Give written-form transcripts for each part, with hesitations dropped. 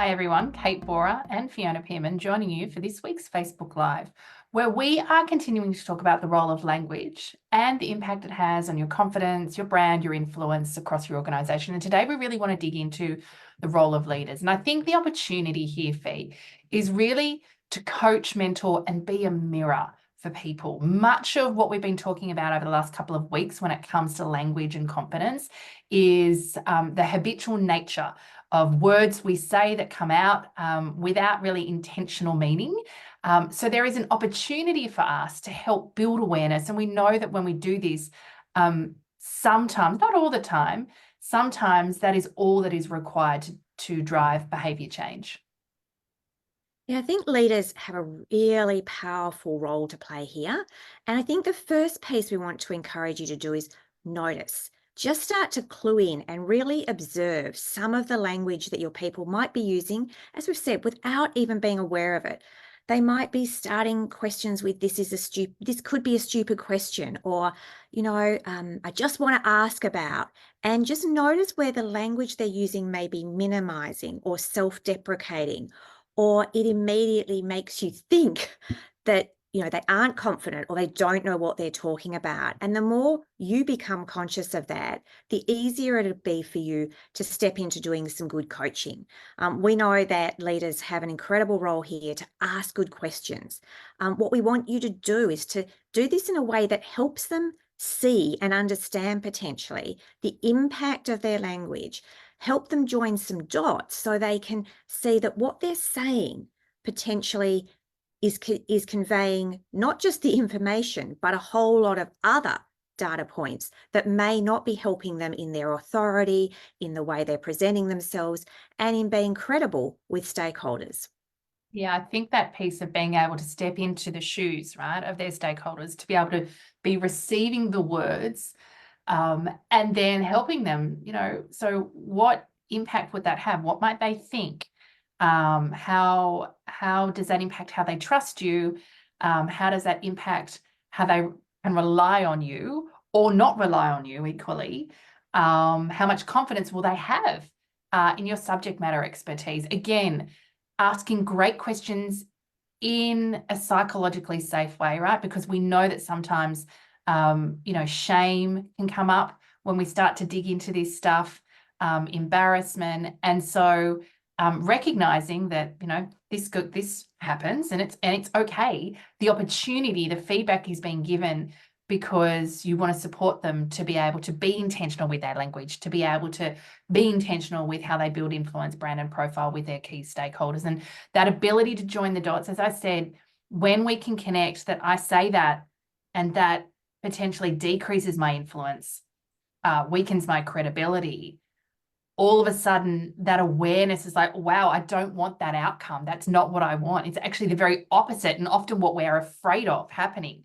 Hi everyone, Kate and Fiona Pearman joining you for this week's Facebook Live, where we are continuing to talk about the role of language and the impact it has on your confidence, your brand, your influence across your organisation. And today we really want to dig into the role of leaders. And I think the opportunity here, Fee, is really to coach, mentor, and be a mirror for people. Much of what we've been talking about over the last couple of weeks when it comes to language and confidence is the habitual nature of words we say that come out without really intentional meaning. So there is an opportunity for us to help build awareness. And we know that when we do this, sometimes, not all the time, sometimes that is all that is required to drive behaviour change. Yeah, I think leaders have a really powerful role to play here. And I think the first piece we want to encourage you to do is notice. Just start to clue in and really observe some of the language that your people might be using, as we've said, without even being aware of it. They might be starting questions with this could be a stupid question, or, I just want to ask about, and just notice where the language they're using may be minimizing or self-deprecating, or it immediately makes you think that they aren't confident or they don't know what they're talking about. And the more you become conscious of that, the easier it'll be for you to step into doing some good coaching. We know that leaders have an incredible role here to ask good questions. What we want you to do is to do this in a way that helps them see and understand potentially the impact of their language. Help them join some dots so they can see that what they're saying potentially is conveying not just the information, but a whole lot of other data points that may not be helping them in their authority, in the way they're presenting themselves, and in being credible with stakeholders. Yeah, I think that piece of being able to step into the shoes, right, of their stakeholders, to be able to be receiving the words and then helping them, so what impact would that have? What might they think? How does that impact how they trust you? How does that impact how they can rely on you or not rely on you equally? How much confidence will they have in your subject matter expertise? Again, asking great questions in a psychologically safe way, right? Because we know that sometimes, shame can come up when we start to dig into this stuff, embarrassment. And so recognizing that, this happens and it's okay. The opportunity, the feedback is being given because you want to support them to be able to be intentional with their language, to be able to be intentional with how they build influence, brand, and profile with their key stakeholders. And that ability to join the dots, as I said, when we can connect that I say that and that potentially decreases my influence, weakens my credibility, all of a sudden that awareness is like, wow, I don't want that outcome. That's not what I want. It's actually the very opposite and often what we're afraid of happening.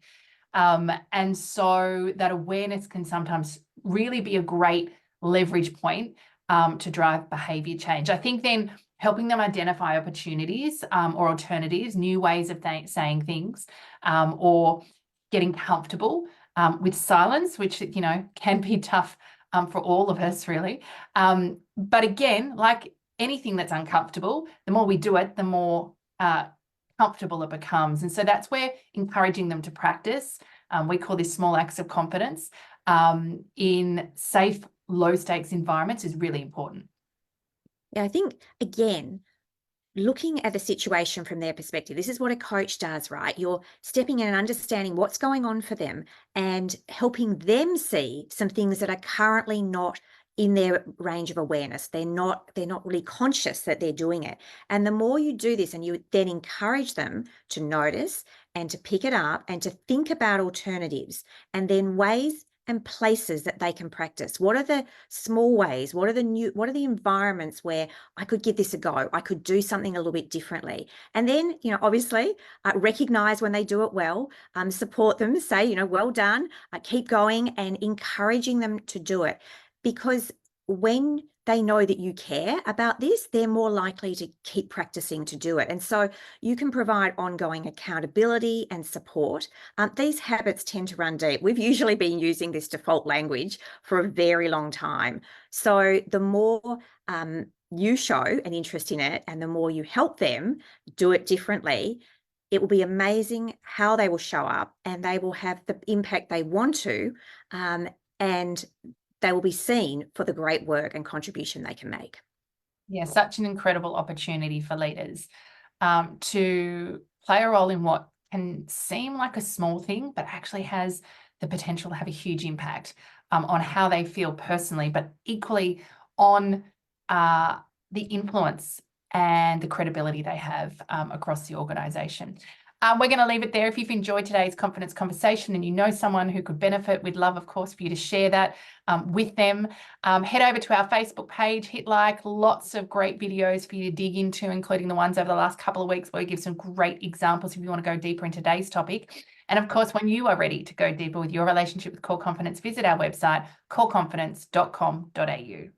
And so that awareness can sometimes really be a great leverage point to drive behavior change. I think then helping them identify opportunities or alternatives, new ways of saying things, or getting comfortable with silence, which, can be tough for all of us, really. But again, like anything that's uncomfortable, the more we do it, the more comfortable it becomes. And so that's where encouraging them to practice, we call this small acts of confidence, in safe, low stakes environments is really important. Yeah, I think, again, looking at the situation from their perspective, this is what a coach does, right? You're stepping in and understanding what's going on for them and helping them see some things that are currently not in their range of awareness. They're not really conscious that they're doing it. And the more you do this and you then encourage them to notice and to pick it up and to think about alternatives and then ways and places that they can practice. What are the small ways? What are the environments where I could give this a go? I could do something a little bit differently. And then, obviously recognize when they do it well, support them, say, well done, keep going, and encouraging them to do it. Because when they know that you care about this, they're more likely to keep practicing to do it. And so you can provide ongoing accountability and support. These habits tend to run deep. We've usually been using this default language for a very long time. So the more you show an interest in it and the more you help them do it differently, it will be amazing how they will show up and they will have the impact they want to, and they will be seen for the great work and contribution they can make. Yeah, such an incredible opportunity for leaders to play a role in what can seem like a small thing, but actually has the potential to have a huge impact on how they feel personally, but equally on the influence and the credibility they have across the organisation. We're going to leave it there. If you've enjoyed today's confidence conversation and you know someone who could benefit, we'd love, of course, for you to share that with them. Head over to our Facebook page, hit like, lots of great videos for you to dig into, including the ones over the last couple of weeks where we give some great examples if you want to go deeper into today's topic. And of course, when you are ready to go deeper with your relationship with core confidence, visit our website, coreconfidence.com.au.